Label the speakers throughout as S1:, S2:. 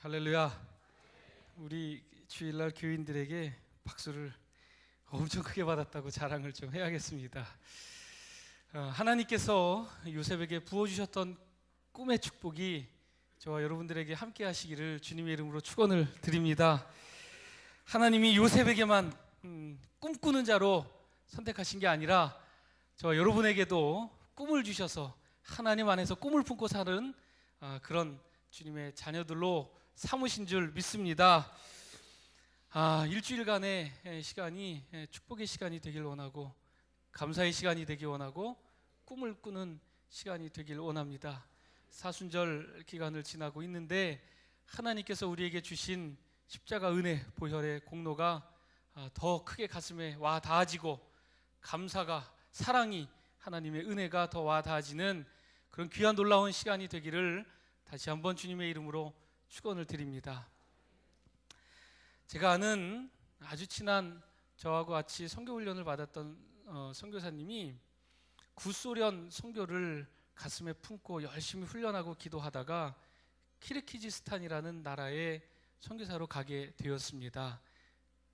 S1: 할렐루야. 우리 주일날 교인들에게 박수를 엄청 크게 받았다고 자랑을 좀 해야겠습니다. 하나님께서 요셉에게 부어주셨던 꿈의 축복이 저와 여러분들에게 함께 하시기를 주님의 이름으로 축원을 드립니다. 하나님이 요셉에게만 꿈꾸는 자로 선택하신 게 아니라 저와 여러분에게도 꿈을 주셔서 하나님 안에서 꿈을 품고 사는 그런 주님의 자녀들로 삼으신 줄 믿습니다. 일주일간의 시간이 축복의 시간이 되길 원하고 감사의 시간이 되길 원하고 꿈을 꾸는 시간이 되길 원합니다. 사순절 기간을 지나고 있는데 하나님께서 우리에게 주신 십자가 은혜 보혈의 공로가 더 크게 가슴에 와 닿아지고 감사가 사랑이 하나님의 은혜가 더 와 닿아지는 그런 귀한 놀라운 시간이 되기를 다시 한번 주님의 이름으로 축원을 드립니다. 제가 아는 아주 친한 저하고 같이 선교 훈련을 받았던 선교사님이 구소련 선교를 가슴에 품고 열심히 훈련하고 기도하다가 키르기즈스탄이라는 나라에 선교사로 가게 되었습니다.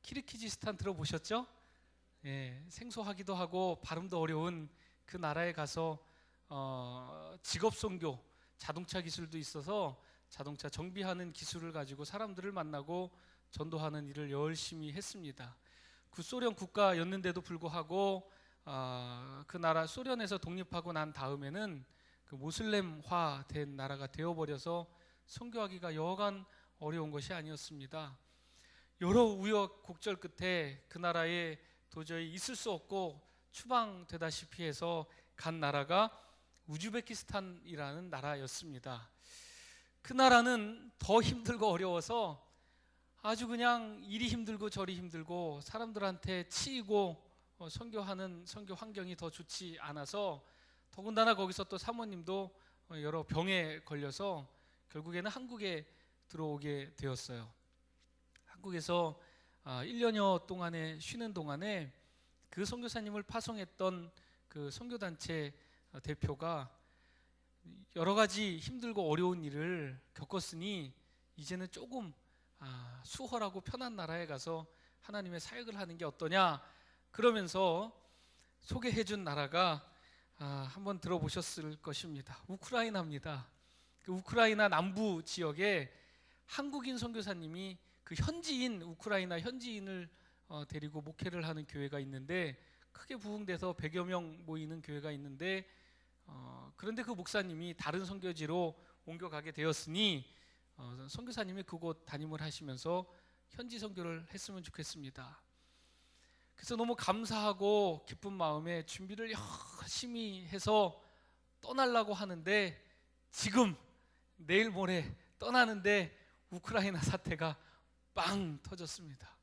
S1: 키르기즈스탄 들어보셨죠? 예, 생소하기도 하고 발음도 어려운 그 나라에 가서 직업 선교, 자동차 기술도 있어서 자동차 정비하는 기술을 가지고 사람들을 만나고 전도하는 일을 열심히 했습니다. 구소련 국가였는데도 불구하고 그 나라 소련에서 독립하고 난 다음에는 그 모슬렘화 된 나라가 되어버려서 선교하기가 여간 어려운 것이 아니었습니다. 여러 우여곡절 끝에 그 나라에 도저히 있을 수 없고 추방되다시피 해서 간 나라가 우즈베키스탄이라는 나라였습니다. 그 나라는 더 힘들고 어려워서 아주 그냥 이리 힘들고 저리 힘들고 사람들한테 치이고 선교하는 선교 환경이 더 좋지 않아서 더군다나 거기서 또 사모님도 여러 병에 걸려서 결국에는 한국에 들어오게 되었어요. 한국에서 1년여 동안에 쉬는 동안에 그 선교사님을 파송했던 그 선교단체 대표가 여러 가지 힘들고 어려운 일을 겪었으니 이제는 조금 수월하고 편한 나라에 가서 하나님의 사역을 하는 게 어떠냐 그러면서 소개해준 나라가 한번 들어보셨을 것입니다. 우크라이나입니다. 그 우크라이나 남부 지역에 한국인 선교사님이 그 현지인 우크라이나 현지인을 데리고 목회를 하는 교회가 있는데 크게 부흥돼서 100여 명 모이는 교회가 있는데 그런데 그 목사님이 다른 선교지로 옮겨가게 되었으니 선교사님이 그곳 담임을 하시면서 현지 선교를 했으면 좋겠습니다. 그래서 너무 감사하고 기쁜 마음에 준비를 열심히 해서 떠나려고 하는데 지금 내일 모레 떠나는데 우크라이나 사태가 빵 터졌습니다.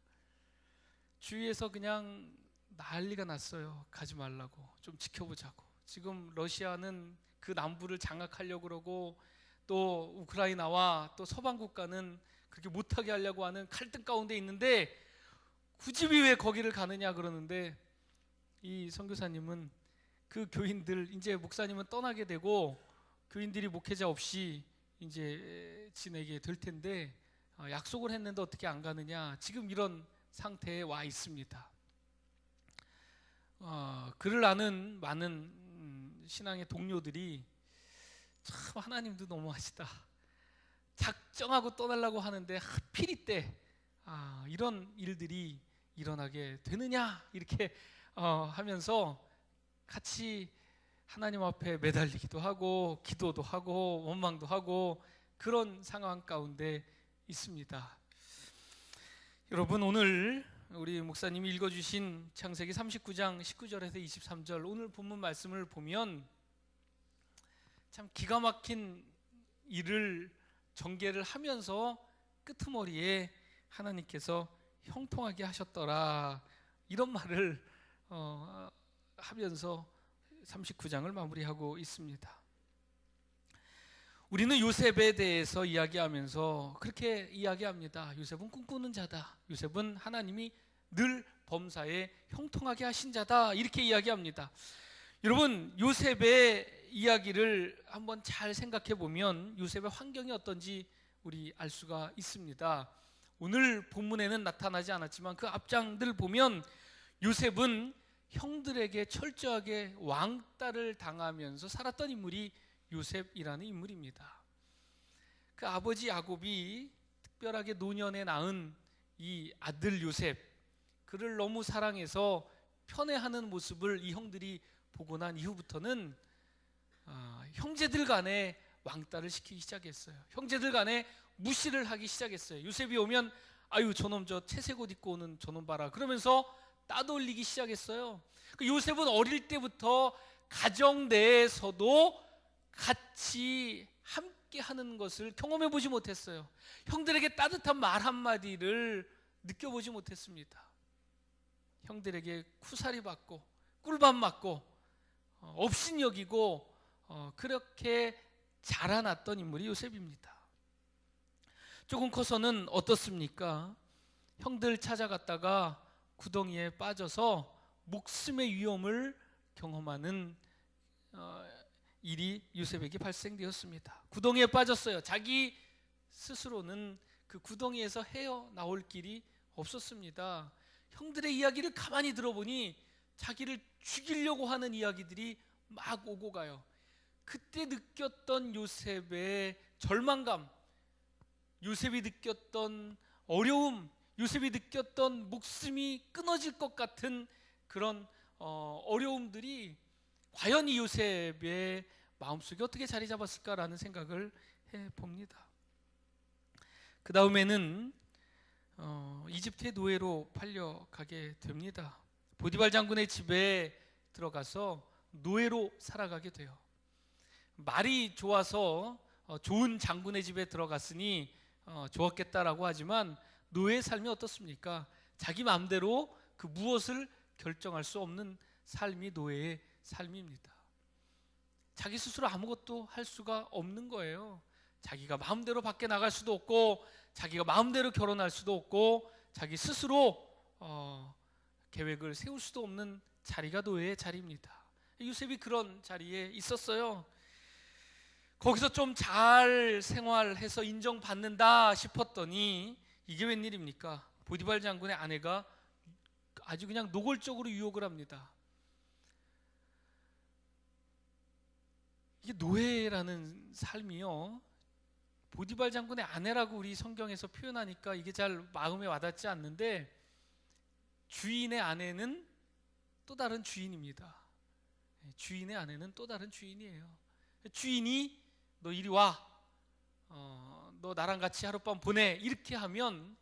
S1: 주위에서 그냥 난리가 났어요. 가지 말라고, 좀 지켜보자고. 지금 러시아는 그 남부를 장악하려고 그러고 또 우크라이나와 또 서방 국가는 그렇게 못하게 하려고 하는 갈등 가운데 있는데 굳이 왜 거기를 가느냐 그러는데 이 선교사님은 그 교인들 이제 목사님은 떠나게 되고 교인들이 목회자 없이 이제 지내게 될 텐데 약속을 했는데 어떻게 안 가느냐 지금 이런 상태에 와 있습니다. 그를 아는 많은 신앙의 동료들이 참 하나님도 너무하시다. 작정하고 떠나려고 하는데 하필 이때 이런 일들이 일어나게 되느냐 이렇게 하면서 같이 하나님 앞에 매달리기도 하고 기도도 하고 원망도 하고 그런 상황 가운데 있습니다. 여러분 오늘 우리 목사님이 읽어주신 창세기 39장 19절에서 23절 오늘 본문 말씀을 보면 참 기가 막힌 일을 전개를 하면서 끄트머리에 하나님께서 형통하게 하셨더라 이런 말을 하면서 39장을 마무리하고 있습니다. 우리는 요셉에 대해서 이야기하면서 그렇게 이야기합니다. 요셉은 꿈꾸는 자다. 요셉은 하나님이 늘 범사에 형통하게 하신 자다. 이렇게 이야기합니다. 여러분 요셉의 이야기를 한번 잘 생각해 보면 요셉의 환경이 어떤지 우리 알 수가 있습니다. 오늘 본문에는 나타나지 않았지만 그 앞장들 보면 요셉은 형들에게 철저하게 왕따를 당하면서 살았던 인물이 요셉이라는 인물입니다. 그 아버지 야곱이 특별하게 노년에 낳은 이 아들 요셉, 그를 너무 사랑해서 편애하는 모습을 이 형들이 보고 난 이후부터는 형제들 간에 왕따를 시키기 시작했어요. 형제들 간에 무시를 하기 시작했어요. 요셉이 오면 아유 저놈 저 채색 옷 입고 오는 저놈 봐라 그러면서 따돌리기 시작했어요. 요셉은 어릴 때부터 가정 내에서도 같이 함께 하는 것을 경험해 보지 못했어요. 형들에게 따뜻한 말 한마디를 느껴보지 못했습니다. 형들에게 쿠사리 받고 꿀밥 맞고 업신여기고 그렇게 자라났던 인물이 요셉입니다. 조금 커서는 어떻습니까? 형들 찾아갔다가 구덩이에 빠져서 목숨의 위험을 경험하는 일이 요셉에게 발생되었습니다. 구덩이에 빠졌어요. 자기 스스로는 그 구덩이에서 헤어나올 길이 없었습니다. 형들의 이야기를 가만히 들어보니 자기를 죽이려고 하는 이야기들이 막 오고 가요. 그때 느꼈던 요셉의 절망감, 요셉이 느꼈던 어려움, 요셉이 느꼈던 목숨이 끊어질 것 같은 그런 어려움들이 과연 이 요셉의 마음속에 어떻게 자리 잡았을까라는 생각을 해봅니다. 그 다음에는 이집트의 노예로 팔려가게 됩니다. 보디발 장군의 집에 들어가서 노예로 살아가게 돼요. 말이 좋아서 좋은 장군의 집에 들어갔으니 좋았겠다라고 하지만 노예의 삶이 어떻습니까? 자기 마음대로 그 무엇을 결정할 수 없는 삶이 노예의 삶입니다. 자기 스스로 아무것도 할 수가 없는 거예요. 자기가 마음대로 밖에 나갈 수도 없고 자기가 마음대로 결혼할 수도 없고 자기 스스로 계획을 세울 수도 없는 자리가 노예의 자리입니다. 요셉이 그런 자리에 있었어요. 거기서 좀 잘 생활해서 인정받는다 싶었더니 이게 웬일입니까? 보디발 장군의 아내가 아주 그냥 노골적으로 유혹을 합니다. 이게 노예라는 삶이요, 보디발 장군의 아내라고 우리 성경에서 표현하니까 이게 잘 마음에 와닿지 않는데 주인의 아내는 또 다른 주인입니다. 주인의 아내는 또 다른 주인이에요. 주인이 너 이리 와, 너 나랑 같이 하룻밤 보내 이렇게 하면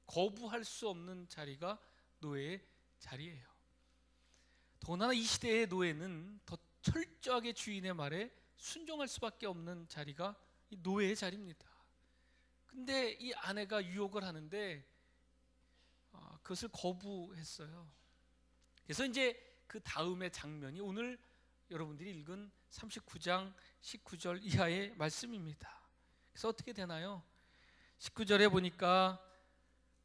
S1: 거부할 수 없는 자리가 노예의 자리예요. 더구나 이 시대의 노예는 더 철저하게 주인의 말에 순종할 수밖에 없는 자리가 이 노예의 자리입니다. 근데 이 아내가 유혹을 하는데 그것을 거부했어요. 그래서 이제 그 다음의 장면이 오늘 여러분들이 읽은 39장 19절 이하의 말씀입니다. 그래서 어떻게 되나요? 19절에 보니까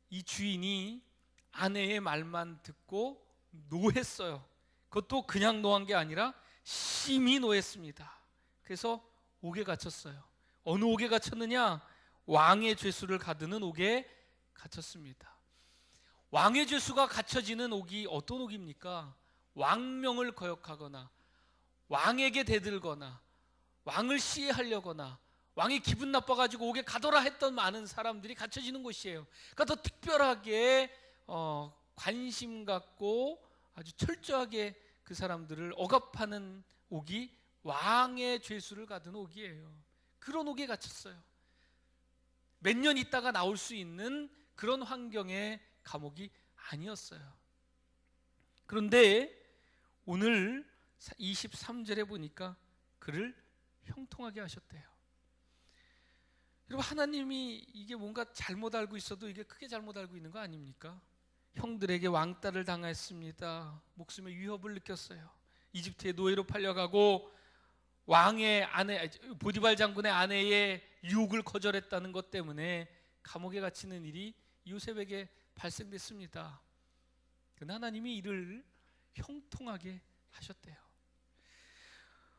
S1: 이 주인이 아내의 말만 듣고 노했어요. 그것도 그냥 노한 게 아니라 심히 노했습니다. 그래서 옥에 갇혔어요. 어느 옥에 갇혔느냐? 왕의 죄수를 가두는 옥에 갇혔습니다. 왕의 죄수가 갇혀지는 옥이 어떤 옥입니까? 왕명을 거역하거나 왕에게 대들거나 왕을 시해하려거나 왕이 기분 나빠가지고 옥에 가둬라 했던 많은 사람들이 갇혀지는 곳이에요. 그러니까 더 특별하게 관심 갖고 아주 철저하게 그 사람들을 억압하는 옥이 왕의 죄수를 가둔 옥이에요. 그런 옥에 갇혔어요. 몇 년 있다가 나올 수 있는 그런 환경의 감옥이 아니었어요. 그런데 오늘 23절에 보니까 그를 형통하게 하셨대요. 여러분, 하나님이 이게 뭔가 잘못 알고 있어도 이게 크게 잘못 알고 있는 거 아닙니까? 형들에게 왕따를 당했습니다. 목숨의 위협을 느꼈어요. 이집트의 노예로 팔려가고 왕의 아내 보디발 장군의 아내의 유혹을 거절했다는 것 때문에 감옥에 갇히는 일이 요셉에게 발생됐습니다. 그러나 하나님이 이를 형통하게 하셨대요.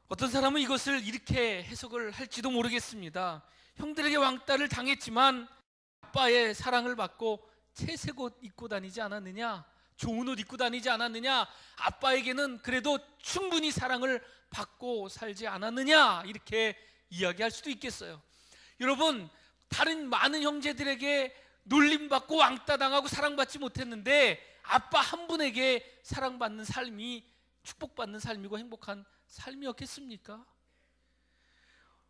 S1: 어떤 사람은 이것을 이렇게 해석을 할지도 모르겠습니다. 형들에게 왕따를 당했지만 아빠의 사랑을 받고 채색 옷 입고 다니지 않았느냐? 좋은 옷 입고 다니지 않았느냐? 아빠에게는 그래도 충분히 사랑을 받고 살지 않았느냐? 이렇게 이야기할 수도 있겠어요. 여러분, 다른 많은 형제들에게 놀림받고 왕따당하고 사랑받지 못했는데 아빠 한 분에게 사랑받는 삶이 축복받는 삶이고 행복한 삶이었겠습니까?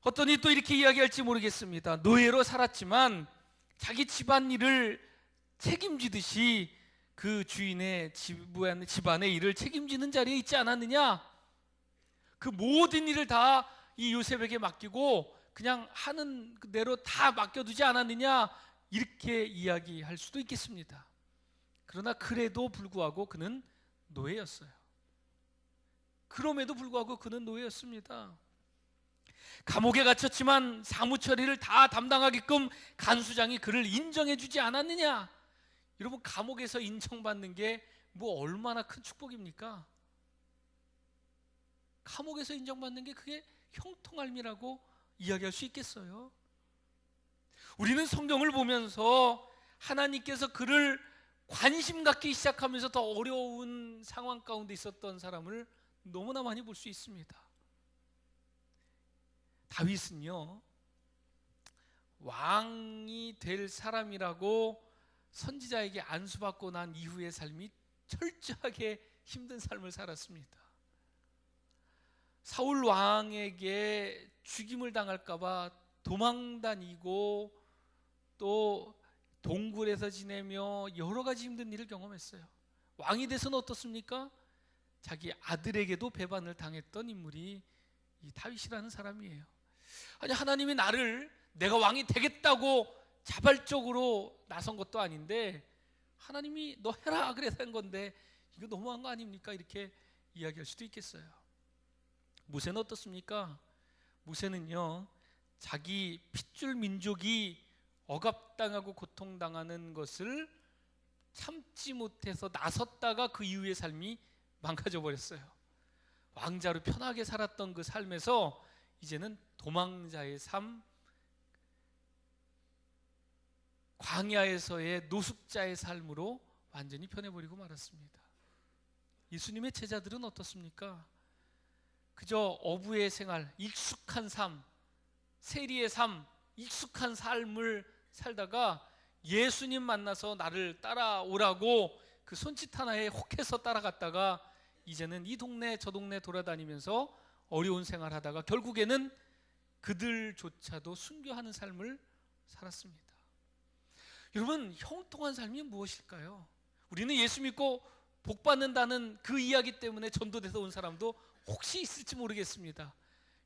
S1: 어떤 이또 이렇게 이야기할지 모르겠습니다. 노예로 살았지만 자기 집안일을 책임지듯이 그 주인의 집안의 일을 책임지는 자리에 있지 않았느냐? 그 모든 일을 다 이 요셉에게 맡기고 그냥 하는 대로 다 맡겨두지 않았느냐? 이렇게 이야기할 수도 있겠습니다. 그러나 그래도 불구하고 그는 노예였어요. 그럼에도 불구하고 그는 노예였습니다. 감옥에 갇혔지만 사무처리를 다 담당하게끔 간수장이 그를 인정해 주지 않았느냐? 여러분, 감옥에서 인정받는 게 뭐 얼마나 큰 축복입니까? 감옥에서 인정받는 게 그게 형통함이라고 이야기할 수 있겠어요? 우리는 성경을 보면서 하나님께서 그를 관심 갖기 시작하면서 더 어려운 상황 가운데 있었던 사람을 너무나 많이 볼 수 있습니다. 다윗은요, 왕이 될 사람이라고 선지자에게 안수받고 난 이후의 삶이 철저하게 힘든 삶을 살았습니다. 사울 왕에게 죽임을 당할까봐 도망다니고 또 동굴에서 지내며 여러 가지 힘든 일을 경험했어요. 왕이 돼서는 어떻습니까? 자기 아들에게도 배반을 당했던 인물이 이 다윗이라는 사람이에요. 아니, 하나님이 나를 내가 왕이 되겠다고 자발적으로 나선 것도 아닌데 하나님이 너 해라 그래서 한 건데 이거 너무한 거 아닙니까? 이렇게 이야기할 수도 있겠어요. 모세는 어떻습니까? 모세는요, 자기 핏줄 민족이 억압당하고 고통당하는 것을 참지 못해서 나섰다가 그 이후의 삶이 망가져 버렸어요. 왕자로 편하게 살았던 그 삶에서 이제는 도망자의 삶, 광야에서의 노숙자의 삶으로 완전히 변해버리고 말았습니다. 예수님의 제자들은 어떻습니까? 그저 어부의 생활, 익숙한 삶, 세리의 삶, 익숙한 삶을 살다가 예수님 만나서 나를 따라오라고 그 손짓 하나에 혹해서 따라갔다가 이제는 이 동네 저 동네 돌아다니면서 어려운 생활하다가 결국에는 그들조차도 순교하는 삶을 살았습니다. 여러분, 형통한 삶이 무엇일까요? 우리는 예수 믿고 복 받는다는 그 이야기 때문에 전도돼서 온 사람도 혹시 있을지 모르겠습니다.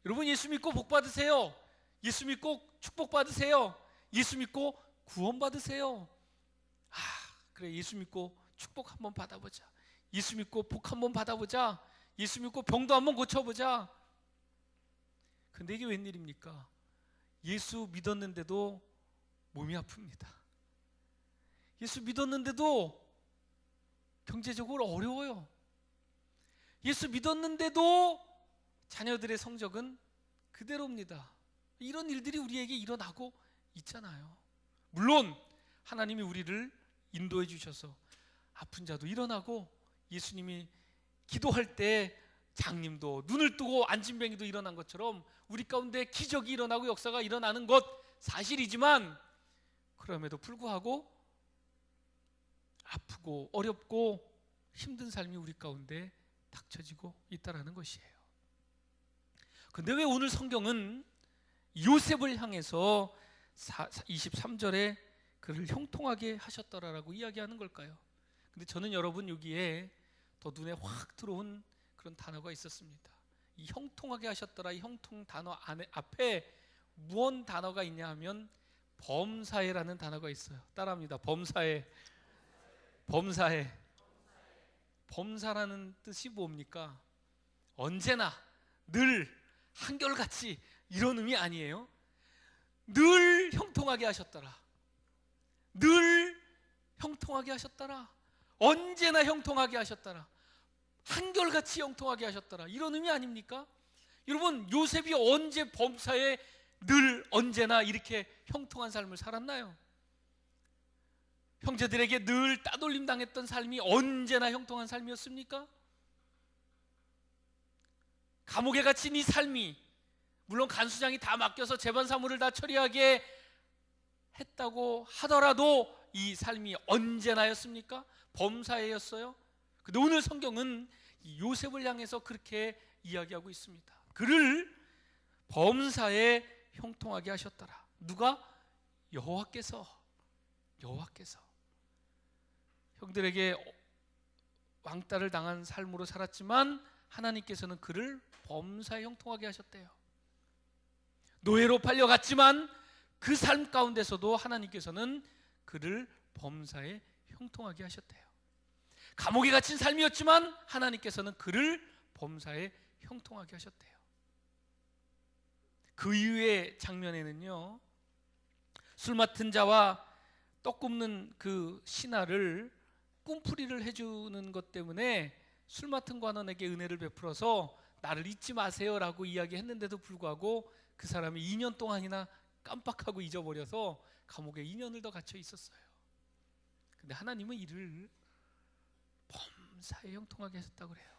S1: 여러분, 예수 믿고 복 받으세요. 예수 믿고 축복 받으세요. 예수 믿고 구원 받으세요. 아, 그래, 예수 믿고 축복 한번 받아보자. 예수 믿고 복 한번 받아보자. 예수 믿고 병도 한번 고쳐보자. 근데 이게 웬일입니까? 예수 믿었는데도 몸이 아픕니다. 예수 믿었는데도 경제적으로 어려워요. 예수 믿었는데도 자녀들의 성적은 그대로입니다. 이런 일들이 우리에게 일어나고 있잖아요. 물론 하나님이 우리를 인도해 주셔서 아픈 자도 일어나고 예수님이 기도할 때 장님도 눈을 뜨고 안진뱅이도 일어난 것처럼 우리 가운데 기적이 일어나고 역사가 일어나는 것 사실이지만 그럼에도 불구하고 아프고 어렵고 힘든 삶이 우리 가운데 닥쳐지고 있다는 것이에요. 근데 왜 오늘 성경은 요셉을 향해서 23절에 그를 형통하게 하셨더라라고 이야기하는 걸까요? 근데 저는 여러분 여기에 더 눈에 확 들어온 그런 단어가 있었습니다. 이 형통하게 하셨더라, 이 형통 단어 앞에 무언 단어가 있냐 하면 범사에라는 단어가 있어요. 따라합니다. 범사에. 범사에. 범사라는 뜻이 뭡니까? 언제나 늘 한결같이 이런 의미 아니에요? 늘 형통하게 하셨더라. 늘 형통하게 하셨더라. 언제나 형통하게 하셨더라. 한결같이 형통하게 하셨더라. 이런 의미 아닙니까? 여러분, 요셉이 언제 범사에 늘 언제나 이렇게 형통한 삶을 살았나요? 형제들에게 늘 따돌림 당했던 삶이 언제나 형통한 삶이었습니까? 감옥에 갇힌 이 삶이, 물론 간수장이 다 맡겨서 재반 사무를 다 처리하게 했다고 하더라도 이 삶이 언제나였습니까? 범사에였어요. 근데 오늘 성경은 요셉을 향해서 그렇게 이야기하고 있습니다. 그를 범사에 형통하게 하셨더라. 누가? 여호와께서. 형들에게 왕따를 당한 삶으로 살았지만 하나님께서는 그를 범사에 형통하게 하셨대요. 노예로 팔려갔지만 그 삶 가운데서도 하나님께서는 그를 범사에 형통하게 하셨대요. 감옥에 갇힌 삶이었지만 하나님께서는 그를 범사에 형통하게 하셨대요. 그 이후의 장면에는요, 술 맡은 자와 떡 굽는 그 신하를 꿈풀이를 해주는 것 때문에 술 맡은 관원에게 은혜를 베풀어서 나를 잊지 마세요라고 이야기했는데도 불구하고 그 사람이 2년 동안이나 깜빡하고 잊어버려서 감옥에 2년을 더 갇혀 있었어요. 근데 하나님은 이를 범사에 형통하게 하셨다고 그래요.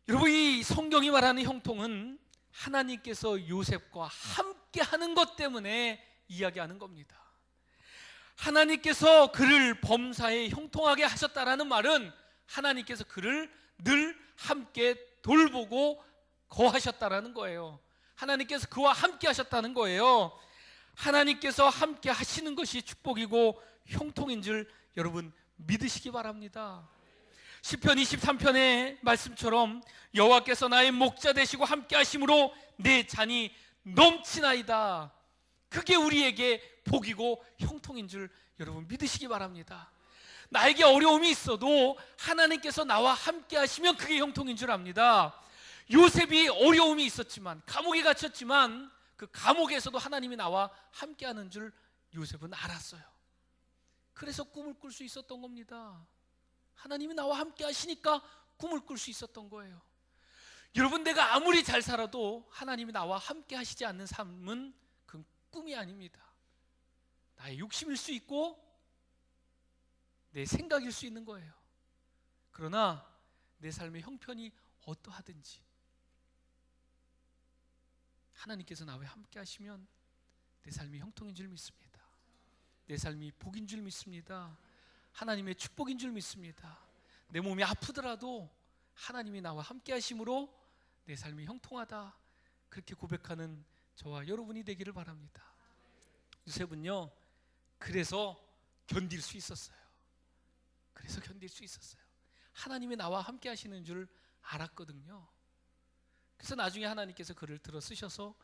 S1: 여러분, 이 성경이 말하는 형통은 하나님께서 요셉과 함께 하는 것 때문에 이야기하는 겁니다. 하나님께서 그를 범사에 형통하게 하셨다라는 말은 하나님께서 그를 늘 함께 돌보고 거하셨다라는 거예요. 하나님께서 그와 함께 하셨다는 거예요. 하나님께서 함께 하시는 것이 축복이고 형통인 줄 여러분 믿으시기 바랍니다. 시편 23편의 말씀처럼 여호와께서 나의 목자 되시고 함께 하심으로 내 잔이 넘치나이다. 그게 우리에게 복이고 형통인 줄 여러분 믿으시기 바랍니다. 나에게 어려움이 있어도 하나님께서 나와 함께 하시면 그게 형통인 줄 압니다. 요셉이 어려움이 있었지만, 감옥에 갇혔지만 그 감옥에서도 하나님이 나와 함께 하는 줄 요셉은 알았어요. 그래서 꿈을 꿀 수 있었던 겁니다. 하나님이 나와 함께 하시니까 꿈을 꿀 수 있었던 거예요. 여러분, 내가 아무리 잘 살아도 하나님이 나와 함께 하시지 않는 삶은 그건 꿈이 아닙니다. 나의 욕심일 수 있고 내 생각일 수 있는 거예요. 그러나 내 삶의 형편이 어떠하든지 하나님께서 나와 함께 하시면 내 삶이 형통인 줄 믿습니다. 내 삶이 복인 줄 믿습니다. 하나님의 축복인 줄 믿습니다. 내 몸이 아프더라도 하나님이 나와 함께 하심으로 내 삶이 형통하다, 그렇게 고백하는 저와 여러분이 되기를 바랍니다. 요셉은요, 그래서 견딜 수 있었어요. 하나님이 나와 함께 하시는 줄 알았거든요. 그래서 나중에 하나님께서 그를 들어 쓰셔서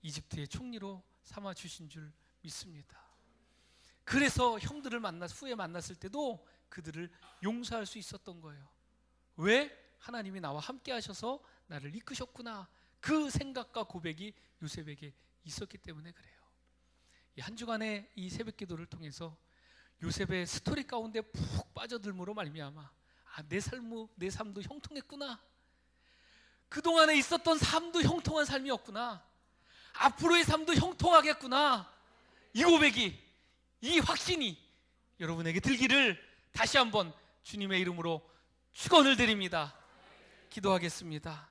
S1: 이집트의 총리로 삼아 주신 줄 믿습니다. 그래서 형들을 후에 만났을 때도 그들을 용서할 수 있었던 거예요. 왜? 하나님이 나와 함께 하셔서 나를 이끄셨구나, 그 생각과 고백이 요셉에게 있었기 때문에 그래요. 이 한 주간의 이 새벽 기도를 통해서 요셉의 스토리 가운데 푹 빠져들므로 말미암아 내 삶도 형통했구나, 그동안에 있었던 삶도 형통한 삶이었구나, 앞으로의 삶도 형통하겠구나, 이 고백이, 이 확신이 여러분에게 들기를 다시 한번 주님의 이름으로 축원을 드립니다. 기도하겠습니다.